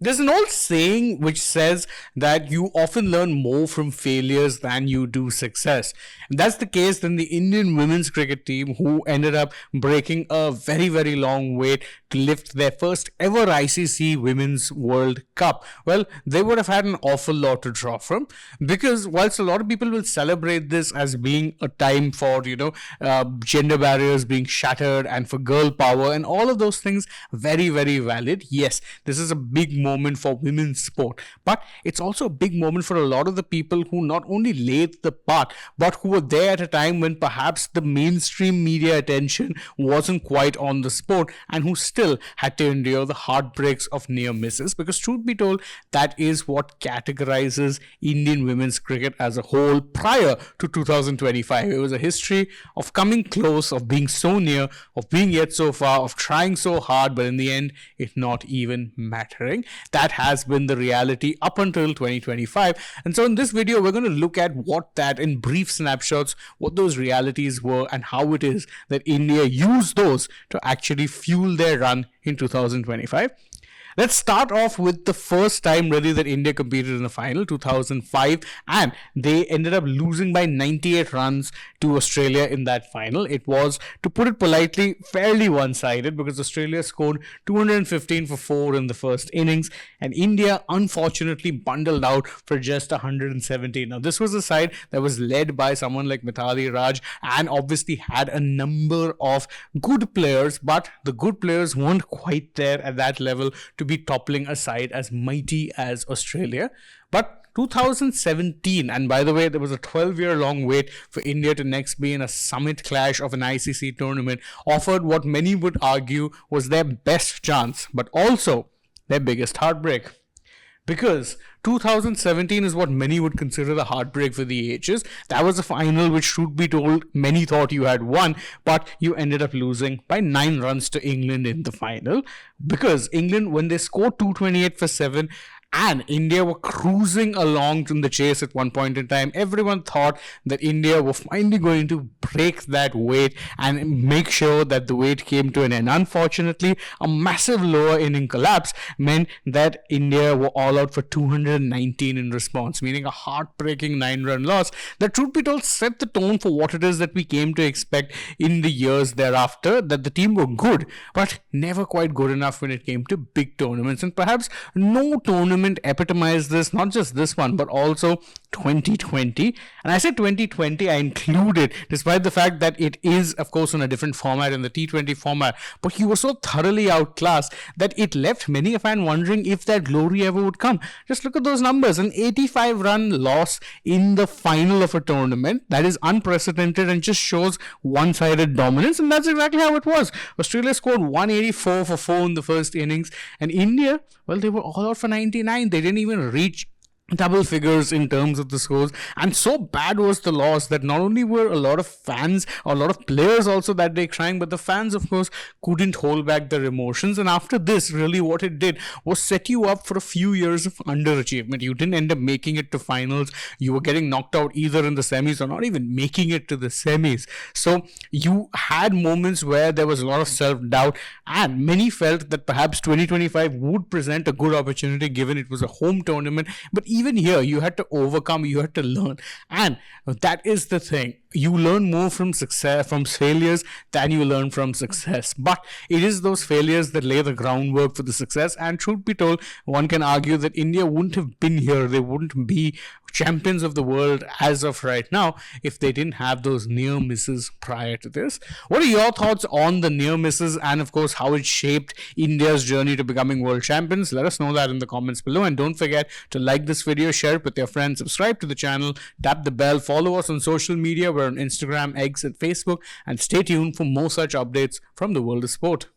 There's an old saying which says that you often learn more from failures than you do success. And that's the case in the Indian women's cricket team, who ended up breaking a very, very long wait to lift their first ever ICC Women's World Cup. Well, they would have had an awful lot to draw from, because whilst a lot of people will celebrate this as being a time for, gender barriers being shattered and for girl power and all of those things, very, very valid. Yes, this is a big moment for women's sport, but it's also a big moment for a lot of the people who not only laid the path, but who were there at a time when perhaps the mainstream media attention wasn't quite on the sport, and who still had to endure the heartbreaks of near misses, because truth be told, that is what categorizes Indian women's cricket as a whole prior to 2025. It was a history of coming close, of being so near, of being yet so far, of trying so hard, but in the end, it not even mattering. That has been the reality up until 2025. And so in this video, we're going to look at what that, in brief snapshots, what those realities were and how it is that India used those to actually fuel their run in 2025. Let's start off with the first time really that India competed in the final, 2005, and they ended up losing by 98 runs to Australia in that final. It was, to put it politely, fairly one-sided, because Australia scored 215 for 4 in the first innings, and India unfortunately bundled out for just 117. Now, this was a side that was led by someone like Mithali Raj and obviously had a number of good players, but the good players weren't quite there at that level to be toppling a side as mighty as Australia. But 2017, and by the way, there was a 12-year long wait for India to next be in a summit clash of an ICC tournament, offered what many would argue was their best chance, but also their biggest heartbreak. Because 2017 is what many would consider the heartbreak for the ages. That was a final which, truth be told, many thought you had won, but you ended up losing by 9 runs to England in the final. Because England, when they scored 228 for 7, and India were cruising along in the chase at one point in time, everyone thought that India were finally going to break that weight and make sure that the weight came to an end. Unfortunately, a massive lower inning collapse meant that India were all out for 219 in response, meaning a heartbreaking 9-run loss that, truth be told, set the tone for what it is that we came to expect in the years thereafter, that the team were good, but never quite good enough when it came to big tournaments. And perhaps no tournament epitomized this, not just this one, but also 2020. And I say 2020, I include it, despite the fact that it is, of course, in a different format, in the T20 format. But you were so thoroughly outclassed that it left many a fan wondering if that glory ever would come. Just look at those numbers. An 85-run loss in the final of a tournament. That is unprecedented and just shows one-sided dominance. And that's exactly how it was. Australia scored 184 for 4 in the first innings. And India, well, they were all out for 99. They didn't even reach double figures in terms of the scores, and so bad was the loss that not only were a lot of fans or a lot of players also that day crying, but the fans, of course, couldn't hold back their emotions. And after this, really what it did was set you up for a few years of underachievement. You didn't end up making it to finals. You were getting knocked out either in the semis or not even making it to the semis. So you had moments where there was a lot of self-doubt, and many felt that perhaps 2025 would present a good opportunity given it was a home tournament. But even here, you had to overcome, you had to learn. And that is the thing. You learn more from success, from failures, than you learn from success. But it is those failures that lay the groundwork for the success. And truth be told, one can argue that India wouldn't have been here. They wouldn't be champions of the world as of right now if they didn't have those near misses prior to this. What are your thoughts on the near misses and, of course, how it shaped India's journey to becoming world champions? Let us know that in the comments below. And don't forget to like this video, share it with your friends, subscribe to the channel, tap the bell, follow us on social media. We're on Instagram, X, and Facebook, and stay tuned for more such updates from the world of sport.